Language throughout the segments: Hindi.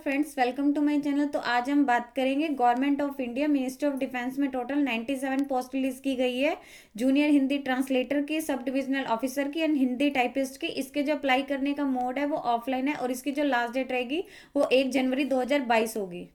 Friends, welcome to my channel. तो आज हम बात करेंगे government of India ministry of defence में टोटल 97 पोस्ट रिलीज की गई है। जूनियर हिंदी ट्रांसलेटर की, सब डिविजनल ऑफिसर की एंड हिंदी टाइपिस्ट की। इसके जो अप्लाई करने का मोड है वो ऑफलाइन है और इसकी जो लास्ट डेट रहेगी वो 1 जनवरी 2022 होगी।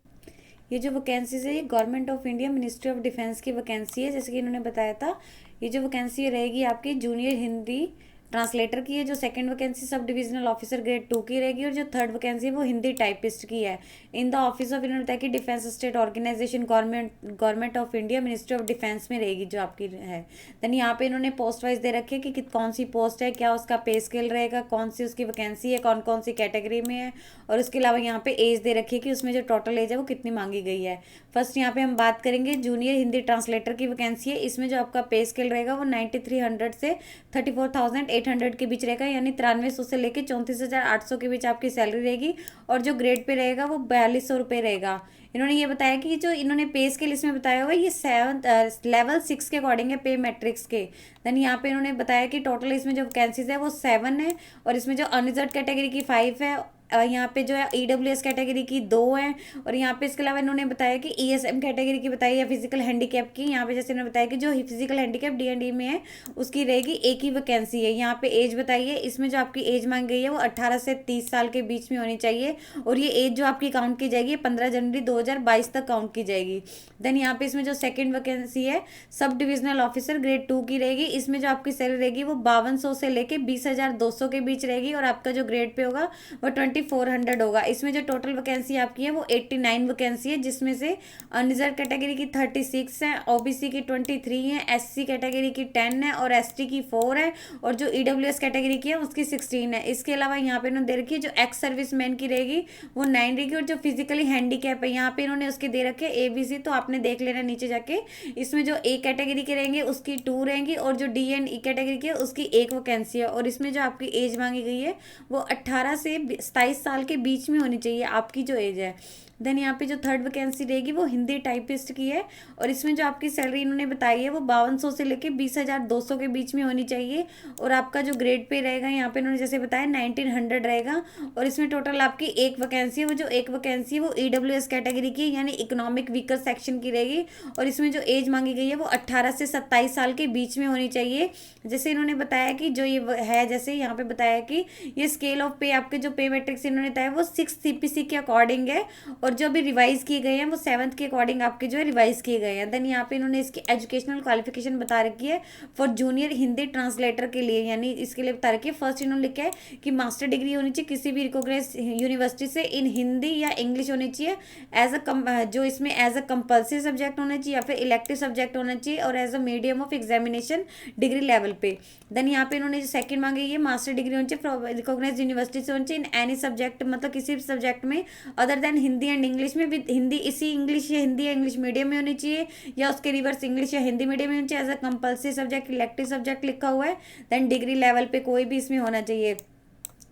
ये जो वैकेंसीज है ये government of India ministry of defence की वैकेंसी है, जैसे कि इन्होंने बताया था। ये जो वैकेंसी रहेगी आपकी जूनियर हिंदी ट्रांसलेटर की है। जो सेकंड वैकेंसी सब डिविजनल ऑफिसर ग्रेड 2 की रहेगी और जो थर्ड वैकेंसी है वो हिंदी टाइपिस्ट की है। इन द ऑफिस ऑफ, इन्होंने बताया कि defence state organisation government of India ministry of defence में रहेगी जो आपकी है। देन यहाँ पे इन्होंने पोस्ट वाइज दे रखी है कि कौन सी पोस्ट है, क्या उसका पे स्केल रहेगा, कौन सी उसकी वैकेंसी है, कौन कौन सी कैटेगरी में है। और उसके अलावा यहाँ पे एज दे रखी है कि उसमें जो टोटल एज है वो कितनी मांगी गई है। फर्स्ट यहाँ पे हम बात करेंगे जूनियर हिंदी ट्रांसलेटर की वैकेंसी है। इसमें जो आपका पे स्केल रहेगा वो 9300 से 34,800 के बीच रहेगा, यानी 9300 से लेकर 34,800 के बीच आपकी सैलरी रहेगी। और जो ग्रेड पे रहेगा वो 4200 रुपये रहेगा। इन्होंने ये बताया कि जो इन्होंने पे स्केल इसमें बताया हुआ है ये 7 लेवल 6 के अकॉर्डिंग है, पे मैट्रिक्स के। देन यहाँ पे इन्होंने बताया कि टोटल इसमें जो वैकेंसीज है वो 7 है और इसमें जो अनरिजर्व कैटेगरी की 5 है। यहाँ पे जो है ईडब्ल्यूएस कैटेगरी की 2 है। और यहाँ पे इसके अलावा इन्होंने बताया कि ईएसएम कैटेगरी की बताई है फिजिकल हैंडीकैप की। यहाँ पे जैसे इन्होंने बताया कि जो फिजिकल हैंडीकैप डीएनडी में है उसकी रहेगी एक ही वैकेंसी है। यहाँ पे एज बताई है, इसमें जो आपकी एज मांगी गई है वो 18 से 30 साल के बीच में होनी चाहिए। और ये एज जो आपकी काउंट की जाएगी 15 जनवरी 2022 तक काउंट की जाएगी। देन यहाँ पे इसमें जो सेकंड वैकेंसी है सब डिविजनल ऑफिसर ग्रेड 2 की रहेगी। इसमें जो आपकी सैलरी रहेगी वो 5200 से लेके 20,200 के बीच रहेगी और आपका जो ग्रेड पे होगा वो 2400 होगा। इसमें जो टोटल वैकेंसी आपकी है वो 89 वैकेंसी है, जिसमें से अनरिजर्व कैटेगरी की 36 है, ओबीसी की 23 है, एससी कैटेगरी की 10 है और एसटी की 4 है और जो ईडब्ल्यूएस कैटेगरी की है उसकी 16 है। इसके अलावा यहाँ पे इन्होंने दे रखी है जो एक्स सर्विस मैन की रहेगी वो 9 रहेगी और जो फिजिकली हैंडीकैप है यहाँ पे इन्होंने उसके दे रखे एबीसी, तो आपने देख लेना नीचे जाके। इसमें जो ए कैटेगरी के रहेंगे उसकी 2 रहेंगी और जो डी एंड ई कैटेगरी की है उसकी 1 वैकेंसी है। और इसमें जो आपकी एज मांगी गई है वो 18 से 27 साल के बीच में होनी चाहिए आपकी जो एज है। देन यहाँ पे जो थर्ड वैकेंसी रहेगी वो हिंदी टाइपिस्ट की है और इसमें जो आपकी सैलरी इन्होंने बताई है वो 5200 से लेके 20,200 के बीच में होनी चाहिए। और आपका जो ग्रेड पे रहेगा यहाँ पे इन्होंने जैसे बताया 1900 रहेगा। और इसमें टोटल आपकी एक वैकेंसी है, वो जो एक वैकेंसी है वो ईडब्ल्यूएस कैटेगरी की यानी इकोनॉमिक वीकर सेक्शन की रहेगी। और इसमें जो एज मांगी गई है वो 18 से 27 साल के बीच में होनी चाहिए। जैसे इन्होंने बताया कि जो ये है, जैसे यहाँ पे बताया कि ये स्केल ऑफ पे आपके जो पे मैट्रिक्स इन्होंने बताया वो 6 सीपीसी के अकॉर्डिंग है और जो अभी रिवाइज किए गए हैं वो 7th के अकॉर्डिंग आपके जो है रिवाइज किए गए हैं। देन यहाँ पे इन्होंने इसकी एजुकेशनल क्वालिफिकेशन बता रखी है फॉर जूनियर हिंदी ट्रांसलेटर के लिए, यानी इसके लिए बता रखी है। फर्स्ट इन्होंने लिखा है कि मास्टर डिग्री होनी चाहिए किसी भी रिकॉग्नाइज यूनिवर्सिटी से इन हिंदी या इंग्लिश होनी चाहिए एज अ जो इसमें एज अ कंपल्सरी सब्जेक्ट होना चाहिए या फिर इलेक्टिव सब्जेक्ट होना चाहिए और as a medium of examination degree level पे। देन यहाँ पे इन्होंने जो सेकंड मांगी ये मास्टर डिग्री होनी चाहिए रिकॉग्नाइज यूनिवर्सिटी से होनी चाहिए इन एनी सब्जेक्ट, मतलब किसी भी सब्जेक्ट में other than Hindi and English में, विद हिंदी इसी इंग्लिश या हिंदी या इंग्लिश मीडियम में होनी चाहिए या उसके रिवर्स इंग्लिश या हिंदी मीडियम में होनी चाहिए as a compulsory subject elective subject लिखा हुआ है। देन डिग्री लेवल पे कोई भी इसमें होना चाहिए।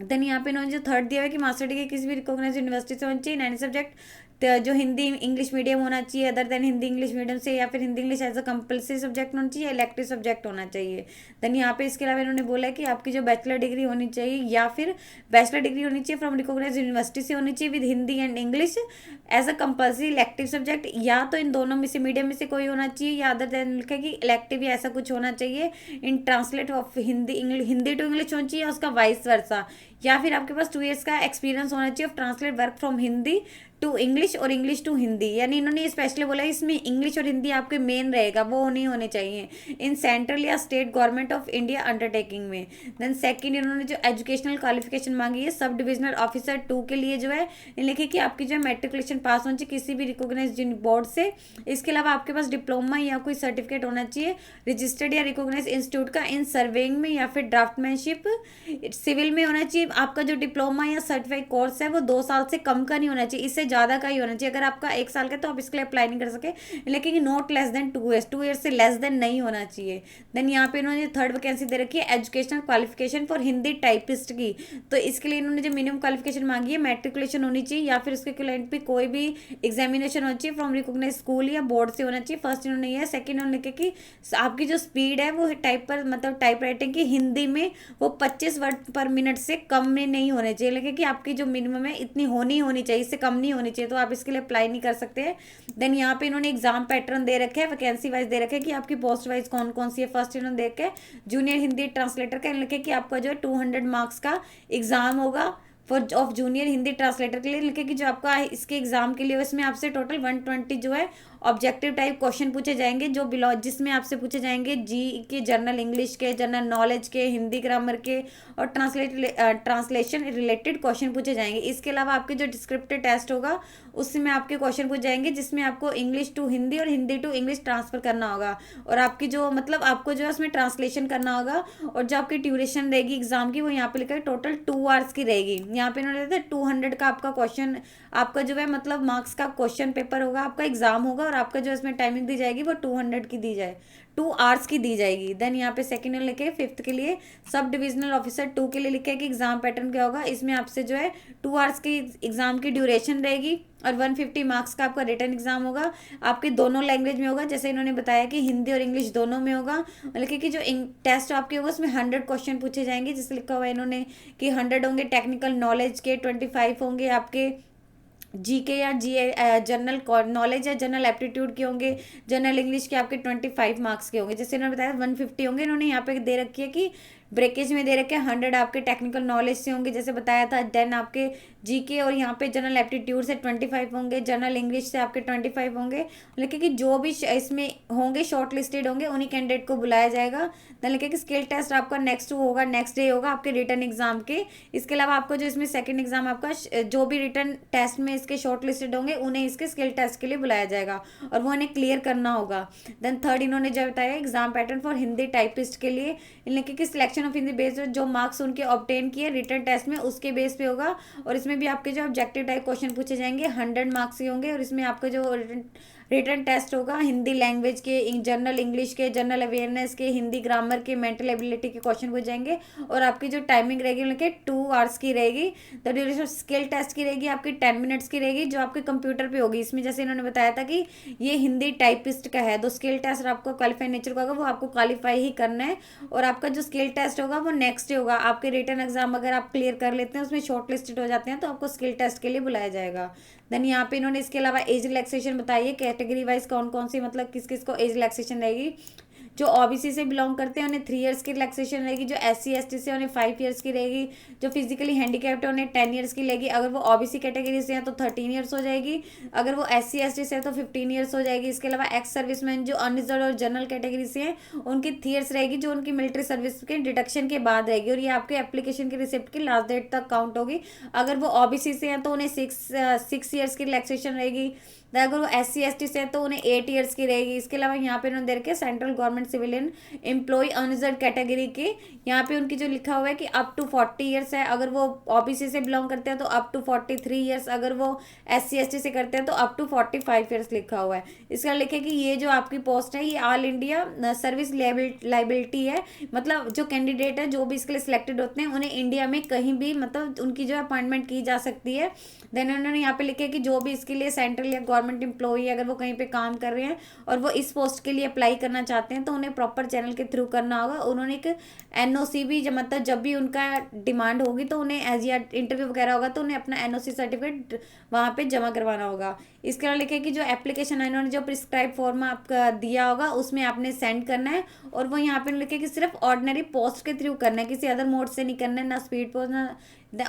देन यहाँ पे इन्होंने जो थर्ड दिया है कि मास्टर डिग्री किसी भी रिकॉग्नाइज यूनिवर्सिटी से होनी चाहिए इन एनी सब्जेक्ट, जो हिंदी इंग्लिश मीडियम होना चाहिए other than Hindi English medium से, या फिर Hindi English as a compulsory subject होना चाहिए, इलेक्टिव सब्जेक्ट होना चाहिए। देन यहाँ पे इसके अलावा इन्होंने बोला है कि आपकी जो बैचलर डिग्री होनी चाहिए या फिर बैचलर डिग्री होनी चाहिए फ्रॉम रिकॉग्नाइज यूनिवर्सिटी से होनी चाहिए with Hindi and English as a compulsory elective subject, या तो इन दोनों में से मीडियम में से कोई होना चाहिए या अदर देन लिखा कि इलेक्टिव या ऐसा कुछ होना चाहिए in translate of Hindi to English होना चाहिए उसका वाइस वर्सा, या फिर आपके पास 2 years का एक्सपीरियंस होना चाहिए of translate work from Hindi to English और इंग्लिश टू हिंदी। यानी इन्होंने स्पेशली बोला इसमें इंग्लिश और हिंदी आपके मेन रहेगा, वो नहीं होने चाहिए इन सेंट्रल या state government of India undertaking में। देन सेकंड इन्होंने जो एजुकेशनल क्वालिफिकेशन मांगी है सब डिविजनल ऑफिसर 2 के लिए जो है लिखी कि आपकी जो है मैट्रिकुलेशन पास होनी चाहिए किसी भी रिकॉग्नाइज बोर्ड से। इसके अलावा आपके पास डिप्लोमा या कोई सर्टिफिकेट होना चाहिए रजिस्टर्ड या रिकॉग्नाइज इंस्टीट्यूट का इन सर्वेइंग में या फिर ड्राफ्टमैनशिप सिविल में होना चाहिए। आपका जो डिप्लोमा या सर्टिफाइड कोर्स है वो 2 साल से कम का नहीं होना चाहिए, इससे ज़्यादा का ही होना चाहिए। अगर आपका 1 साल का तो आप इसके लिए अप्लाई नहीं कर सके, लेकिन not less than 2 years, 2 years से लेस देन नहीं होना चाहिए। देन यहाँ पे इन्होंने थर्ड वैकेंसी दे रखी है educational qualification for Hindi typist की। तो इसके लिए इन्होंने जो मिनिमम क्वालिफिकेशन मांगी है मैट्रिकुलेशन होनी चाहिए या फिर उसके क्लाइंट पे कोई भी एग्जामिनेशन होनी चाहिए फ्रॉम रिकॉग्नाइज स्कूल या बोर्ड से होना चाहिए। फर्स्ट इन्होंने ये, सेकंड इन्होंने लिखा कि आपकी जो स्पीड है वो टाइप पर मतलब टाइप राइटिंग की हिंदी में वो 25 वर्ड पर मिनट से कम कम में नहीं होने चाहिए, लेकिन कि आपकी जो मिनिमम है इतनी होनी चाहिए, इससे कम नहीं होनी चाहिए, तो आप इसके लिए अप्लाई नहीं कर सकते। देन यहाँ पे इन्होंने एग्जाम पैटर्न दे रखे हैं, वैकेंसी वाइज दे रखे हैं कि आपकी पोस्ट वाइज कौन कौन सी है। फर्स्ट इन्होंने देख के जूनियर हिंदी ट्रांसलेटर का लिखे कि आपका जो है 200 मार्क्स का एग्जाम होगा for of junior Hindi translator के लिए। लिखे कि जो आपका इसके एग्जाम के लिए इसमें आपसे टोटल 120 जो है ऑब्जेक्टिव टाइप क्वेश्चन पूछे जाएंगे, जो जिसमें आपसे पूछे जाएंगे जी के, जनरल इंग्लिश के, जनरल नॉलेज के, हिंदी ग्रामर के और ट्रांसलेशन रिलेटेड क्वेश्चन पूछे जाएंगे। इसके अलावा आपके जो डिस्क्रिप्टिव टेस्ट होगा उसमें आपके क्वेश्चन पूछे जाएंगे, जिसमें आपको इंग्लिश टू हिंदी और हिंदी टू इंग्लिश ट्रांसफर करना होगा, और आपकी जो मतलब आपको जो है उसमें ट्रांसलेशन करना होगा। और जो आपकी ड्यूरेशन रहेगी एग्जाम की वो यहाँ पे लिखा है टोटल 2 आवर्स की रहेगी। यहाँ पे इन्होंने लिखा है 200 का आपका क्वेश्चन, आपका जो है मतलब मार्क्स का क्वेश्चन पेपर होगा, आपका एग्जाम होगा, और आपका जो इसमें टाइमिंग दी जाएगी वो 200 की दी जाए 2 आवर्स की दी जाएगी। देन यहाँ पे सेकंड लिखे 5th के लिए सब डिविजनल ऑफिसर 2 के लिए लिखे है कि एग्जाम पैटर्न क्या होगा। इसमें आपसे जो है 2 आवर्स की एग्जाम की ड्यूरेशन रहेगी और 150 मार्क्स का आपका रिटर्न एग्जाम होगा। आपके दोनों लैंग्वेज में होगा, जैसे इन्होंने बताया कि हिंदी और इंग्लिश दोनों में होगा। और लिखे कि जो टेस्ट आपके होगा उसमें 100 क्वेश्चन पूछे जाएंगे, जिससे लिखा हुआ है इन्होंने कि 100 होंगे टेक्निकल नॉलेज के, 25 होंगे आपके जीके या जी जनरल नॉलेज या जनरल एप्टीट्यूड के होंगे, जनरल इंग्लिश के आपके 25 मार्क्स के होंगे। जैसे इन्होंने बताया 150 होंगे, इन्होंने यहाँ पे दे रखी है कि ब्रेकेज में दे रखे हैं 100 आपके टेक्निकल नॉलेज से होंगे, जैसे बताया था। देन आपके जीके और यहाँ पे जनरल एप्टीट्यूड से 25 होंगे, जनरल इंग्लिश से आपके 25 होंगे। लिखे कि जो भी इसमें होंगे शॉर्ट लिस्टेड होंगे उन्हीं कैंडिडेट को बुलाया जाएगा। देन लिखे कि स्किल टेस्ट आपका नेक्स्ट डे होगा आपके रिटर्न एग्जाम के। इसके अलावा आपको जो इसमें सेकंड एग्जाम आपका जो भी रिटर्न टेस्ट में इसके शॉर्ट लिस्टेड होंगे उन्हें इसके स्किल टेस्ट के लिए बुलाया जाएगा और वो उन्हें क्लियर करना होगा। देन थर्ड इन्होंने जो बताया exam pattern for Hindi typist के लिए, लिखे कि सिलेक्शन ऑफ हिंदी बेस जो मार्क्स उनके ऑब्टेन किए रिटर्न टेस्ट में उसके बेस पे होगा। और इसमें भी आपके जो ऑब्जेक्टिव टाइप क्वेश्चन पूछे जाएंगे 100 मार्क्स के होंगे, और इसमें आपका जो रिटर्न टेस्ट होगा हिंदी लैंग्वेज के, जनरल इंग्लिश के, जनरल अवेयरनेस के, हिंदी ग्रामर के, मेंटल एबिलिटी के क्वेश्चन पूछ जाएंगे। और आपकी जो टाइमिंग रहेगी उनके 2 आवर्स की रहेगी। द ड्यूरेशन स्किल टेस्ट की रहेगी आपकी 10 मिनट्स की रहेगी, जो आपके कंप्यूटर पे होगी। इसमें जैसे इन्होंने बताया था कि ये हिंदी टाइपिस्ट का है, तो स्किल टेस्ट आपको क्वालिफाई नेचर का होगा, वो आपको क्वालिफाई ही करना है। और आपका जो स्किल टेस्ट होगा वो नेक्स्ट डे होगा। आपके रिटर्न एग्जाम अगर आप क्लियर कर लेते हैं उसमें शॉर्ट लिस्टेड हो जाते हैं तो आपको स्किल टेस्ट के लिए बुलाया जाएगा। देन यहाँ पे इन्होंने इसके अलावा एज रिलैक्सेशन बताइए कैटेगरी वाइज कौन कौन सी मतलब किस किस को एज रिलैक्सेशन रहेगी। जो ओबीसी से बिलोंग करते हैं उन्हें 3 इयर्स की रिलैक्सेशन रहेगी, जो SC ST से उन्हें 5 इयर्स की रहेगी, जो फिजिकली हैंडीकैप्ड है उन्हें 10 इयर्स की लगेगी। अगर वो ओबीसी कैटेगरी से हैं तो 13 इयर्स हो जाएगी, अगर वो SC ST से है तो 15 इयर्स हो जाएगी। इसके अलावा एक्स सर्विसमैन जो अनरिजर्व और जनरल कैटेगरी से हैं उनकी 3 इयर्स रहेगी, जो उनकी मिलिट्री सर्विस के डिडक्शन के बाद रहेगी, और ये आपके एप्लीकेशन की रिसिप्ट की लास्ट डेट तक काउंट होगी। अगर वो ओबीसी से हैं तो उन्हें 6 इयर्स की रिलैक्सेशन रहेगी, अगर वो SC ST से है तो उन्हें 8 इयर्स की रहेगी। इसके अलावा यहाँ पे उन्होंने दे रखे central government civilian employ unreserve category के, यहाँ पे उनकी जो लिखा हुआ है कि अप टू 40 इयर्स है, अगर वो ओबीसी से बिलोंग करते हैं तो अप टू 43 इयर्स, अगर वो SC ST से करते हैं तो अप टू 45 इयर्स लिखा हुआ है। इसका लिखे कि ये जो आपकी पोस्ट है ये ऑल इंडिया सर्विस लाइबिलिटी है, मतलब जो कैंडिडेट है जो भी इसके लिए सिलेक्टेड होते हैं उन्हें इंडिया में कहीं भी मतलब उनकी जो अपॉइंटमेंट की जा सकती है। देन उन्होंने यहाँ पे लिखे कि जो भी इसके लिए सेंट्रल या गवर्नमेंट एम्प्लॉई अगर वो कहीं पे काम कर रहे हैं और वो इस पोस्ट के लिए अप्लाई करना चाहते हैं तो उन्हें प्रॉपर चैनल के थ्रू करना होगा। उन्होंने एक NOC भी मतलब जब भी उनका डिमांड होगी तो उन्हें एज या इंटरव्यू वगैरह होगा तो उन्हें अपना NOC सर्टिफिकेट वहाँ पे जमा करवाना होगा। इसके अलावा लिखे कि जो एप्लीकेशन है इन्होंने जो प्रिस्क्राइब फॉर्म आपका दिया होगा उसमें आपने सेंड करना है, और वो यहाँ पे लिखे कि सिर्फ ऑर्डिनरी पोस्ट के थ्रू करना है, किसी अदर मोड से नहीं करना है, ना स्पीड पोस्ट ना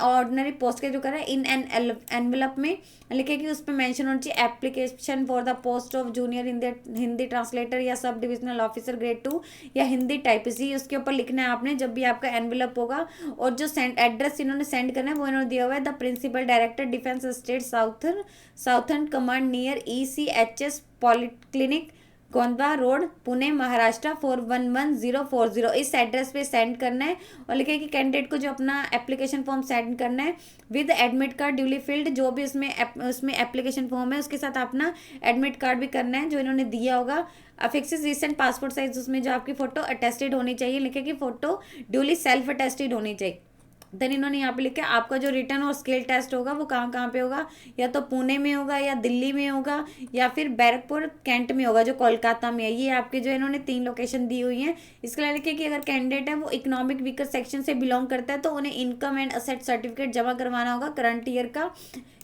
ऑर्डिनरी पोस्ट के थ्रू करना है। इन एन एनवेलप में लिखे कि उस पर मेंशन होनी चाहिए application for the post of junior Hindi translator या सब डिविजनल ऑफिसर ग्रेड 2 या हिंदी टाइपिस्ट, उसके ऊपर लिखना है आपने जब भी आपका एनवेलप होगा। और जो एड्रेस इन्होंने सेंड करना है वो इन्होंने दिया हुआ है the principal director defence state southern command near ECHS polyclinic Gondwa road Pune Maharashtra 411040, इस एड्रेस पे सेंड करना है। और लिखे कि कैंडिडेट को जो अपना एप्लीकेशन फॉर्म सेंड करना है with admit card duly field, जो भी उसमें एप्लीकेशन फॉर्म है उसके साथ अपना एडमिट कार्ड भी करना है जो इन्होंने दिया होगा। अफिक्सिस रिसेंट पासपोर्ट साइज, उसमें जो आपकी फोटो अटेस्टेड होनी चाहिए, लिखे कि फोटो ड्यूली सेल्फ अटेस्टेड होनी चाहिए। देन इन्होंने यहाँ पे लिखा है आपका जो रिटन और स्किल टेस्ट होगा वो कहाँ कहाँ पे होगा, या तो पुणे में होगा, या दिल्ली में होगा, या फिर बैरकपुर कैंट में होगा जो कोलकाता में है। ये आपके जो इन्होंने 3 लोकेशन दी हुई हैं। इसके लिए लिखे कि अगर कैंडिडेट है वो इकोनॉमिक वीकर सेक्शन से बिलोंग करता है तो उन्हें इनकम एंड असेट सर्टिफिकेट जमा करवाना होगा करंट ईयर का।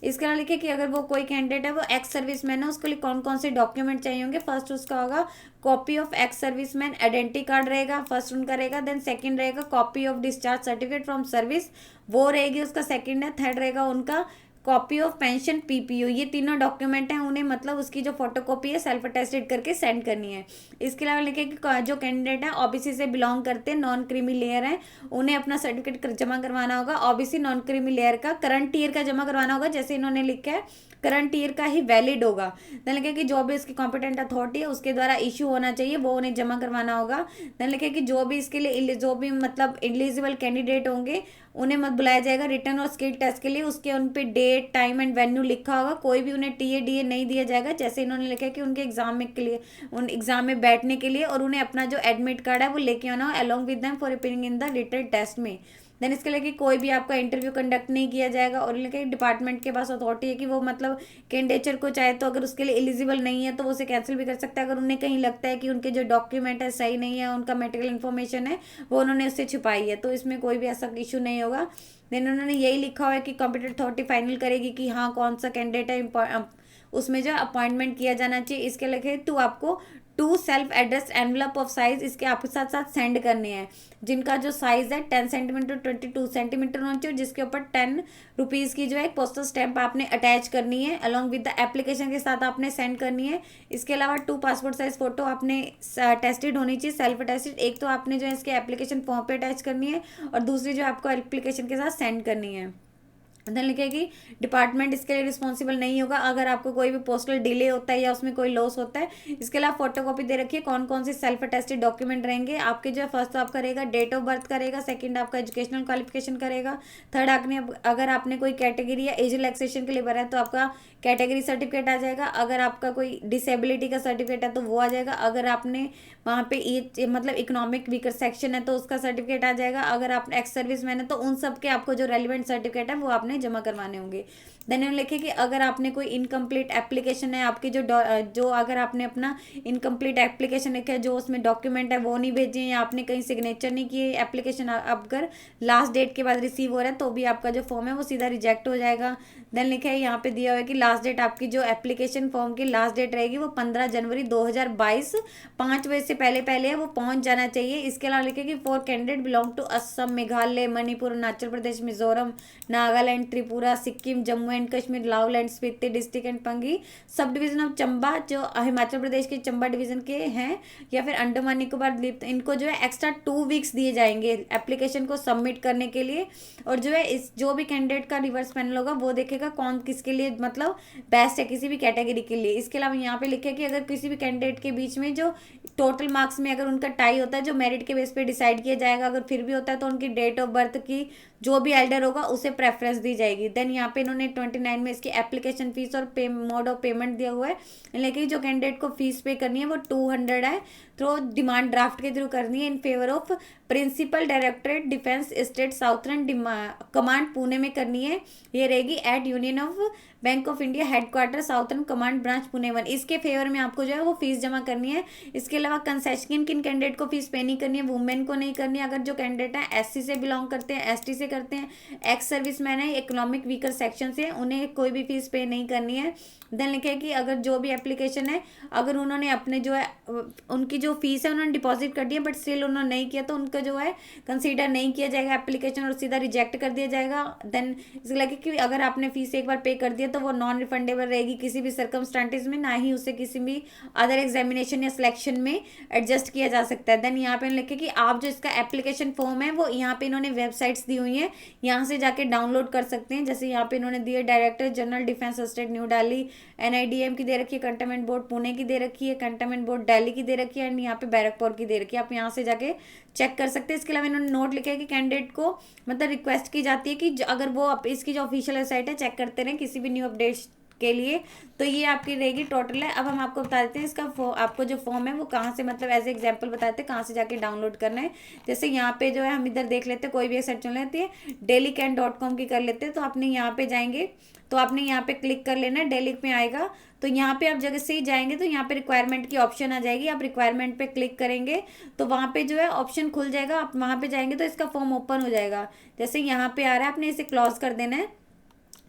इसके अलावा लिखे कि अगर वो कोई कैंडिडेट है वो एक्स सर्विसमैन है, उसके लिए कौन कौन से डॉक्यूमेंट चाहिए होंगे। फर्स्ट उसका होगा copy of ex serviceman identity card रहेगा, फर्स्ट उनका रहेगा। देन सेकंड रहेगा copy of discharge certificate from service, वो रहेगी उसका सेकंड है। थर्ड रहेगा उनका कॉपी ऑफ पेंशन पीपीओ। ये तीनों डॉक्यूमेंट हैं, उन्हें मतलब उसकी जो फोटोकॉपी है सेल्फ अटेस्टेड करके सेंड करनी है। इसके अलावा लिखे कि जो कैंडिडेट है ओबीसी से बिलोंग करते हैं, नॉन क्रीमी लेयर है, उन्हें अपना सर्टिफिकेट जमा करवाना होगा। ओबीसी नॉन क्रीमी लेयर का करंट ईयर का जमा करवाना होगा, जैसे इन्होंने लिखा है करंट ईयर का ही वैलिड होगा। देन लिखे कि जो भी इसकी कॉम्पिटेंट अथॉरिटी है उसके द्वारा इशू होना चाहिए, वो उन्हें जमा करवाना होगा। देन लिखे कि जो भी इसके लिए जो भी मतलब एलिजिबल कैंडिडेट होंगे उन्हें मत बुलाया जाएगा रिटर्न और स्किल टेस्ट के लिए। उसके उन पे डेट टाइम एंड वेन्यू लिखा होगा, कोई भी उन्हें टीए डीए नहीं दिया जाएगा। जैसे इन्होंने लिखा है कि उनके एग्जाम में के लिए उन एग्जाम में बैठने के लिए, और उन्हें अपना जो एडमिट कार्ड है वो लेके आना हो along with them for appearing in the written test में। देन इसके लिए कोई भी आपका इंटरव्यू कंडक्ट नहीं किया जाएगा। और लेकिन डिपार्टमेंट के पास अथॉरिटी है कि वो मतलब कैंडिडेचर को चाहे तो अगर उसके लिए एलिजिबल नहीं है तो वो उसे कैंसिल भी कर सकता है, अगर उन्हें कहीं लगता है कि उनके जो डॉक्यूमेंट है सही नहीं है, उनका मेडिकल इन्फॉर्मेशन है वो उन्होंने उससे छुपाई है, तो इसमें कोई भी ऐसा इशू नहीं होगा। देन उन्होंने यही लिखा हुआ है कि कॉम्पिटेंट अथॉरिटी फाइनल करेगी कि हाँ कौन सा कैंडिडेट है उसमें जो अपॉइंटमेंट किया जाना चाहिए। इसके लिए टू आपको 2 self address envelope of size इसके आपके साथ साथ सेंड करने हैं, जिनका जो साइज है 10 सेंटीमीटर 22 सेंटीमीटर होना चाहिए, जिसके ऊपर 10 रुपीज़ की जो है एक पोस्टल स्टैंप आपने अटैच करनी है अलॉन्ग विद द एप्लीकेशन के साथ आपने सेंड करनी है। इसके अलावा 2 पासपोर्ट साइज फोटो आपने टेस्टेड होनी चाहिए, सेल्फ अटेस्टेड। एक तो आपने जो है इसके एप्लीकेशन फॉर्म पे अटैच करनी है और दूसरी जो आपको एप्लीकेशन के साथ सेंड करनी है। देन लिखेगी डिपार्टमेंट इसके लिए रिस्पॉन्सिबल नहीं होगा अगर आपको कोई भी पोस्टल डिले होता है या उसमें कोई लॉस होता है। इसके अलावा फोटोकॉपी दे रखी है कौन कौन से सेल्फ अटेस्टेड डॉक्यूमेंट रहेंगे आपके। जो है फर्स्ट तो आपका रहेगा डेट ऑफ बर्थ करेगा, सेकंड आपका एजुकेशनल क्वालिफिकेशन करेगा, थर्ड आपने अगर आपने कोई कैटेगरी या एज रिलैक्सेशन के लिए भरा है तो आपका कैटेगरी सर्टिफिकेट आ जाएगा, अगर आपका कोई डिसेबिलिटी का सर्टिफिकेट है तो वो आ जाएगा, अगर आपने वहाँ पे मतलब इकोनॉमिक वीकर सेक्शन है तो उसका सर्टिफिकेट आ जाएगा, अगर आप एक्स सर्विस मैन है तो उन सब के आपको जो रेलिवेंट सर्टिफिकेट है वो आपने जमा करवाने होंगे। देन उन्होंने लिखे कि अगर आपने कोई इनकम्प्लीट एप्लीकेशन है आपकी जो अगर आपने अपना इनकम्प्लीट एप्लीकेशन लिखा है जो उसमें डॉक्यूमेंट है वो नहीं भेजे या आपने कहीं सिग्नेचर नहीं किए एप्लीकेशन अगर लास्ट डेट के बाद रिसीव हो रहा है तो भी आपका जो फॉर्म है वो सीधा रिजेक्ट हो जाएगा। देन लिखा है यहाँ पे दिया हुआ है कि लास्ट डेट आपकी जो एप्लीकेशन फॉर्म की लास्ट डेट रहेगी वो 15 जनवरी 2022 5 बजे से पहले पहले है वो पहुंच जाना चाहिए। इसके अलावा लिखे कि for candidate belong to Assam, Meghalaya, Manipur, Arunachal Pradesh, Mizoram, Nagaland, Tripura, Sikkim, Jammu and Kashmir, Lahaul Spiti district and Pangi sub division of Chamba जो हिमाचल प्रदेश के चंबा डिवीजन के हैं, या फिर अंडमान निकोबार द्वीप, इनको जो है एक्स्ट्रा 2 वीक्स दिए जाएंगे एप्लीकेशन को सबमिट करने के लिए। और जो है इस जो भी कैंडिडेट का रिवर्स पैनल होगा वो देखेगा कौन किसके लिए मतलब बेस्ट है किसी भी कैटेगरी के लिए। इसके अलावा यहाँ पे लिखे कि अगर किसी भी कैंडिडेट के बीच में जो टोटल मार्क्स में अगर उनका टाई होता है जो मेरिट के बेस पे डिसाइड किया जाएगा, अगर फिर भी होता है तो उनकी डेट ऑफ बर्थ की जो भी एल्डर होगा उसे प्रेफरेंस दी जाएगी। देन यहाँ पे इन्होंने 29 में इसकी एप्लीकेशन फीस और मोड ऑफ पेमेंट दिया हुआ है, लेकिन जो कैंडिडेट को फीस पे करनी है वो 200 है, तो डिमांड ड्राफ्ट के थ्रू करनी है in favour of principal directorate defence state southern command Pune में करनी है। ये रहेगी at union of bank of India headquarter southern command branch Pune 1, इसके फेवर में आपको जो है वो फीस जमा करनी है। इसके अलावा कंसेशन किन कैंडिडेट को फीस पे नहीं करनी है, वुमेन को नहीं करनी है, अगर जो कैंडिडेट है एससी से बिलोंग करते हैं, एसटी से करते हैं, एक्स सर्विस मैन है, इकोनॉमिक वीकर सेक्शन से, उन्हें कोई भी फीस पे नहीं करनी है। देन लिखे है कि अगर जो भी एप्लीकेशन है अगर उन्होंने अपने जो है उनकी जो फीस है उन्होंने डिपॉजिट कर दी है बट स्टिल उन्होंने नहीं किया तो उनका जो है कंसीडर नहीं किया जाएगा एप्लीकेशन और सीधा रिजेक्ट कर दिया जाएगा। देन इसके लगे कि अगर आपने फीस एक बार पे कर दिया तो वो नॉन रिफंडेबल रहेगी किसी भी सर्कमस्टांटिस में, ना ही उसे किसी भी अदर एग्जामिनेशन या सिलेक्शन में एडजस्ट किया जा सकता है। देन यहाँ पे लिखे कि आप जो इसका एप्लीकेशन फॉर्म है वो यहाँ पे इन्होंने वेबसाइट्स दी हुई हैं, यहाँ से जाके डाउनलोड कर सकते हैं। जैसे यहाँ पे इन्होंने दिए director general defence state new Delhi, NIDM की दे रखी है, कंटोनमेंट बोर्ड पुणे की दे रखी है, कंटोनमेंट बोर्ड दिल्ली की दे रखी है एंड यहाँ पे बैरकपुर की दे रखी है, आप यहाँ से जाके चेक कर सकते हैं। इसके अलावा इन्होंने नोट लिखा है कि कैंडिडेट को मतलब रिक्वेस्ट की जाती है कि अगर वो इसकी जो ऑफिशियल वेबसाइट है चेक करते रहें, किसी भी न्यू अपडेट के लिए। तो ये आपकी रहेगी टोटल है। अब हम आपको बता देते हैं इसका आपको जो फॉर्म है वो कहाँ से, मतलब एज एग्जाम्पल बताते हैं कहाँ से जाके डाउनलोड करना है। जैसे यहाँ पे जो है हम इधर देख लेते हैं, कोई भी एक साइट चुन लेती है, delhican.com की कर लेते हैं। तो आपने यहाँ पे जाएंगे तो आपने यहाँ पे क्लिक कर लेना है, डेली में आएगा। तो यहाँ पे आप जगह से ही जाएंगे तो यहाँ पे रिक्वायरमेंट की ऑप्शन आ जाएगी, आप रिक्वायरमेंट पे क्लिक करेंगे तो वहाँ पे जो है ऑप्शन खुल जाएगा, आप वहाँ पे जाएंगे तो इसका फॉर्म ओपन हो जाएगा। जैसे यहाँ पे आ रहा है, आपने इसे क्लोज कर देना है।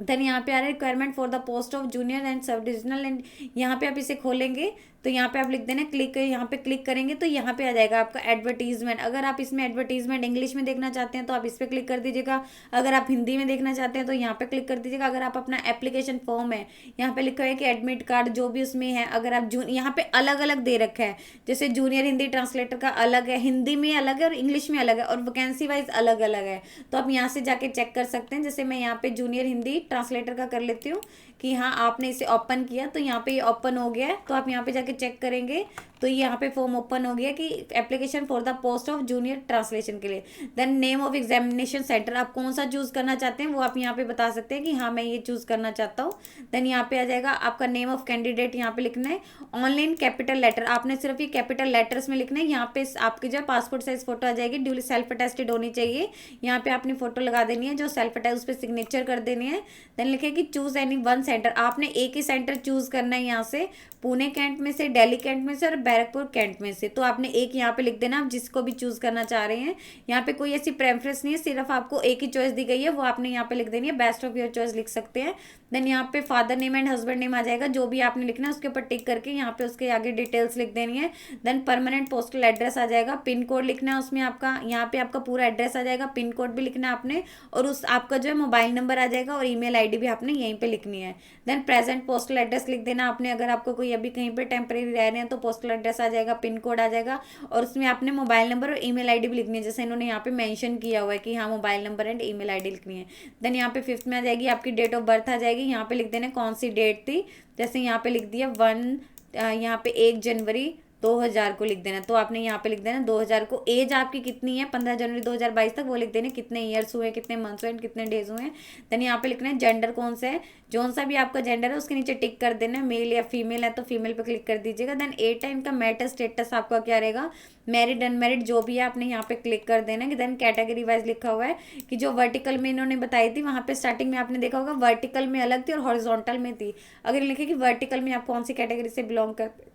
देन यहाँ पे आ रहा है requirement for the post of junior and sub divisional, and यहाँ पे आप इसे खोलेंगे तो यहाँ पे आप लिख देना क्लिक, यहाँ पे क्लिक करेंगे तो यहाँ पे आ जाएगा आपका एडवर्टीजमेंट। अगर आप इसमें एडवर्टीजमेंट इंग्लिश में देखना चाहते हैं तो आप इस पर क्लिक कर दीजिएगा, अगर आप हिंदी में देखना चाहते हैं तो यहाँ पे क्लिक कर दीजिएगा। अगर आप अपना एप्लीकेशन फॉर्म है, यहाँ पे लिखा है कि एडमिट कार्ड जो भी उसमें है, अगर आप यहाँ पे अलग अलग दे रखा है, जैसे जूनियर हिंदी ट्रांसलेटर का अलग है, हिंदी में अलग है और इंग्लिश में अलग है, और वैकेंसी वाइज अलग अलग है। तो आप यहाँ से जाके चेक कर सकते हैं। जैसे मैं यहाँ पे जूनियर हिंदी ट्रांसलेटर का कर लेती हूँ कि हाँ आपने इसे ओपन किया तो यहाँ पे ये ओपन हो गया है। तो आप यहाँ पे जाके चेक करेंगे तो ये यहाँ पे फॉर्म ओपन हो गया कि application for the post of junior translation के लिए। Then name of examination centre, आप कौन सा चूज करना चाहते हैं वो आप यहाँ पे बता सकते हैं कि हाँ मैं ये चूज करना चाहता हूँ। देन यहाँ पे आ जाएगा आपका नेम ऑफ कैंडिडेट, यहाँ पे लिखना है। ऑनलाइन कैपिटल लेटर, आपने सिर्फ ये कैपिटल लेटर्स में लिखना है। यहाँ पे आपकी जो पासपोर्ट साइज फोटो आ जाएगी, ड्यूली सेल्फ अटेस्टेड होनी चाहिए। यहाँ पे आपने फोटो लगा देनी है जो सेल्फ अटेस्ट, उस पर सिग्नेचर कर देनी है। देन लिखे कि चूज एनी वन सेंटर, आपने एक ही सेंटर चूज करना है यहाँ से, पुणे कैंट में से, दिल्ली कैंट में से और बैरकपुर कैंट में से। तो आपने एक यहाँ पे लिख देना, आप जिसको भी चूज करना चाह रहे हैं। यहाँ पे कोई ऐसी प्रेफरेंस नहीं है, सिर्फ आपको एक ही चॉइस दी गई है, वो आपने यहाँ पे लिख देनी है, बेस्ट ऑफ योर चॉइस लिख सकते हैं। देन यहाँ पे father name and husband name आ जाएगा, जो भी आपने लिखना है उसके ऊपर टिक करके यहाँ पे उसके आगे डिटेल्स लिख देनी है। देन परमानेंट पोस्टल एड्रेस आ जाएगा, पिन कोड लिखना है उसमें आपका, यहाँ पे आपका पूरा एड्रेस आ जाएगा, पिन कोड भी लिखना है आपने, और उस आपका जो है मोबाइल नंबर आ जाएगा और ईमेल आईडी भी आपने यहीं पे लिखनी है। देन प्रेजेंट पोस्टल एड्रेस लिख देना आपने, अगर आपको कोई अभी कहीं पे टेम्परेरी रह रहे हैं तो पोस्टल एड्रेस आ जाएगा, पिन कोड आ जाएगा, और उसमें आपने मोबाइल नंबर और ईमेल आईडी भी लिखनी है, जैसे इन्होंने यहाँ पे मेंशन किया हुआ है कि हाँ mobile number and email ID लिखनी है। देन यहाँ पे फिफ्थ में आ जाएगी आपकी डेट ऑफ बर्थ आ जाएगी, यहाँ पे लिख देना कौन सी डेट थी, जैसे यहाँ पे लिख दिया यहाँ पे 1 जनवरी 2000 को लिख देना। तो आपने यहाँ पे लिख देना 2000 को। एज आपकी कितनी है 15 जनवरी 2022 तक, वो लिख देने, कितने ईयर्स हुए, कितने मंथ्स हुए, कितने डेज हुए हैं। देन यहाँ पे लिखना है जेंडर कौन सा है, जौन सा भी आपका जेंडर है उसके नीचे टिक कर देना है, मेल या फीमेल है तो फीमेल पे क्लिक कर दीजिएगा। देन ए टाइम का मैटर स्टेटस आपका क्या रहेगा, मैरिड अनमैरिड जो भी है आपने यहाँ पे क्लिक कर देना है। देन कैटेगरी वाइज लिखा हुआ है कि जो वर्टिकल में इन्होंने बताई थी, वहाँ पे स्टार्टिंग में आपने देखा होगा वर्टिकल में अलग थी और हॉरिजॉन्टल में थी। अगर लिखे कि वर्टिकल में आप कौन सी कैटेगरी से बिलोंग करते,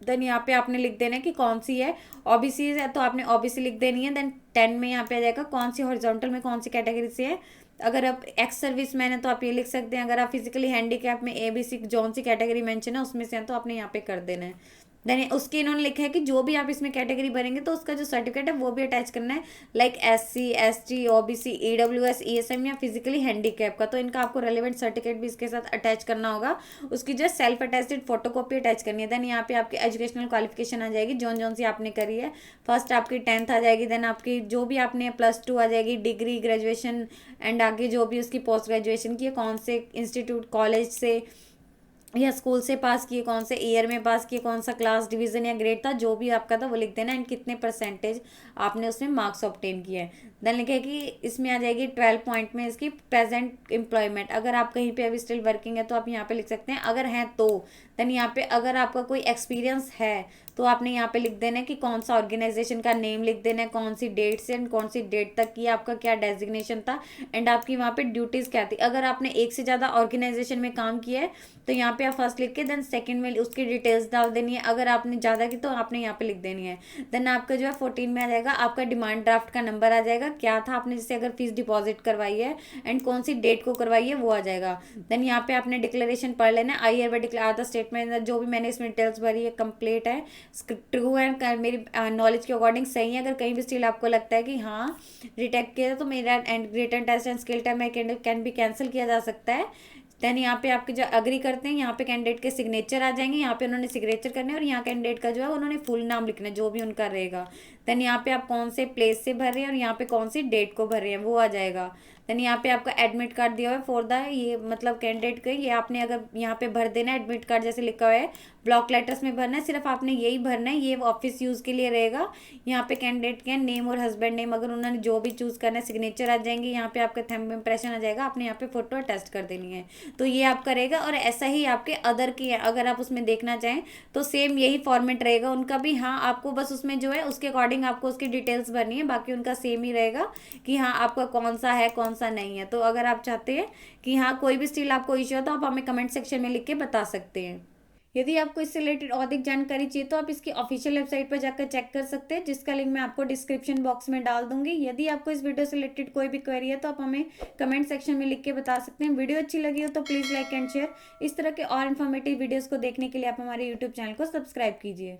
देन यहाँ पे आपने लिख देना है कि कौन सी है, ओबीसी है तो आपने ओबीसी लिख देनी है। देन 10 में यहाँ पे आ जाएगा कौन सी हॉरिजॉन्टल में कौन सी कैटेगरी से है, अगर आप एक्स सर्विस मैन है तो आप ये लिख सकते हैं, अगर आप फिजिकली हैंडीकैप में एबीसी जौन सी कैटेगरी मेंशन है उसमें से है तो आपने यहाँ पे कर देना है। देन उसके इन्होंने लिखा है कि जो भी आप इसमें कैटेगरी भरेंगे तो उसका जो सर्टिफिकेट है वो भी अटैच करना है, like SC ST OBC EWS ESM या फिजिकली हैंडीकैप का, तो इनका आपको रेलेवेंट सर्टिफिकेट भी इसके साथ अटैच करना होगा, उसकी जो सेल्फ अटेस्टेड फोटोकॉपी अटैच करनी है। देन यहाँ पे आपकी एजुकेशनल क्वालिफिकेशन आ जाएगी, जौन सी आपने करी है, फर्स्ट आपकी 10th आ जाएगी, देन आपकी जो भी आपने +2 आ जाएगी, डिग्री ग्रेजुएशन एंड आगे जो भी उसकी पोस्ट ग्रेजुएशन की है, कौन से इंस्टीट्यूट कॉलेज से या स्कूल से पास किए, कौन से ईयर में पास किए, कौन सा क्लास डिवीजन या ग्रेड था, जो भी आपका था वो लिख देना, एंड कितने परसेंटेज आपने उसमें मार्क्स ऑब्टेन किए हैं। देन लिखे कि इसमें आ जाएगी 12 पॉइंट में इसकी प्रेजेंट एम्प्लॉयमेंट, अगर आप कहीं पे अभी स्टिल वर्किंग है तो आप यहाँ पे लिख सकते हैं, अगर हैं तो। देन यहाँ पे अगर आपका कोई एक्सपीरियंस है तो आपने यहाँ पे लिख देना है कि कौन सा ऑर्गेनाइजेशन का नेम लिख देना है, कौन सी डेट से एंड कौन सी डेट तक की आपका क्या डेजिग्नेशन था, एंड आपकी वहाँ पे ड्यूटीज़ क्या थी। अगर आपने एक से ज़्यादा ऑर्गेनाइजेशन में काम किया है तो यहाँ पे आप फर्स्ट लिख के देन सेकंड में उसकी डिटेल्स डाल देनी है, अगर आपने ज़्यादा की तो आपने यहाँ पे लिख देनी है। देन आपका जो है 14 में आ जाएगा आपका डिमांड ड्राफ्ट का नंबर आ जाएगा, क्या था आपने जैसे अगर फीस डिपॉजिट करवाई है एंड कौन सी डेट को करवाई है वो आ जाएगा। देन यहाँ पे आपने डिक्लेरेशन पढ़ लेना है, आई hereby declare द स्टेटमेंट, जो भी मैंने इसमें डिटेल्स भरी है कंप्लीट है, ट्रू है, मेरी नॉलेज के अकॉर्डिंग सही है। अगर कहीं भी स्टिल आपको लगता है कि हाँ रिटेक्ट किया तो मेरा and written test and skill test में कैन भी कैंसिल किया जा सकता है। देन यहाँ पे आपके जो अग्री करते हैं यहाँ पे कैंडिडेट के सिग्नेचर आ जाएंगे, यहाँ पे उन्होंने सिग्नेचर करने और यहाँ कैंडिडेट का जो है उन्होंने फुल नाम लिखना है जो भी उनका रहेगा। देन यहाँ पे आप कौन से प्लेस से भर रहे हैं और यहाँ पे कौन सी डेट को भर रहे हैं वो आ जाएगा। देन यहाँ पे आपका एडमिट कार्ड दिया हुआ है फॉर द, ये मतलब कैंडिडेट का, ये आपने अगर यहाँ पे भर देना है, एडमिट कार्ड जैसे लिखा हुआ है ब्लॉक लेटर्स में भरना है, सिर्फ आपने यही भरना है, ये ऑफिस यूज़ के लिए रहेगा। यहाँ पे कैंडिडेट के नेम और हस्बैंड नेम अगर उन्होंने जो भी चूज़ करना है, सिग्नेचर आ जाएंगे, यहाँ पे आपका थंब इम्प्रेशन आ जाएगा, आपने यहाँ पे फोटो अटेस्ट कर देनी है। तो ये आपका रहेगा। और ऐसा ही आपके अदर की है, अगर आप उसमें देखना चाहें तो सेम यही फॉर्मेट रहेगा उनका भी। हाँ, आपको बस उसमें जो है उसके अकॉर्डिंग आपको उसकी डिटेल्स भरनी है, बाकी उनका सेम ही रहेगा कि हाँ आपका कौन सा है कौन सा नहीं है। तो अगर आप चाहते हैं कि हाँ कोई भी स्टिल आपको इश्यू हो तो आप हमें कमेंट सेक्शन में लिख के बता सकते हैं। यदि आपको इससे रिलेटेड अधिक जानकारी चाहिए तो आप इसकी ऑफिशियल वेबसाइट पर जाकर चेक कर सकते हैं, जिसका लिंक मैं आपको डिस्क्रिप्शन बॉक्स में डाल दूंगी। यदि आपको इस वीडियो से रिलेटेड कोई भी क्वेरी है तो आप हमें कमेंट सेक्शन में लिख के बता सकते हैं। वीडियो अच्छी लगी हो तो प्लीज़ लाइक एंड शेयर। इस तरह के और इन्फॉर्मेटिव वीडियोज़ को देखने के लिए आप हमारे यूट्यूब चैनल को सब्सक्राइब कीजिए।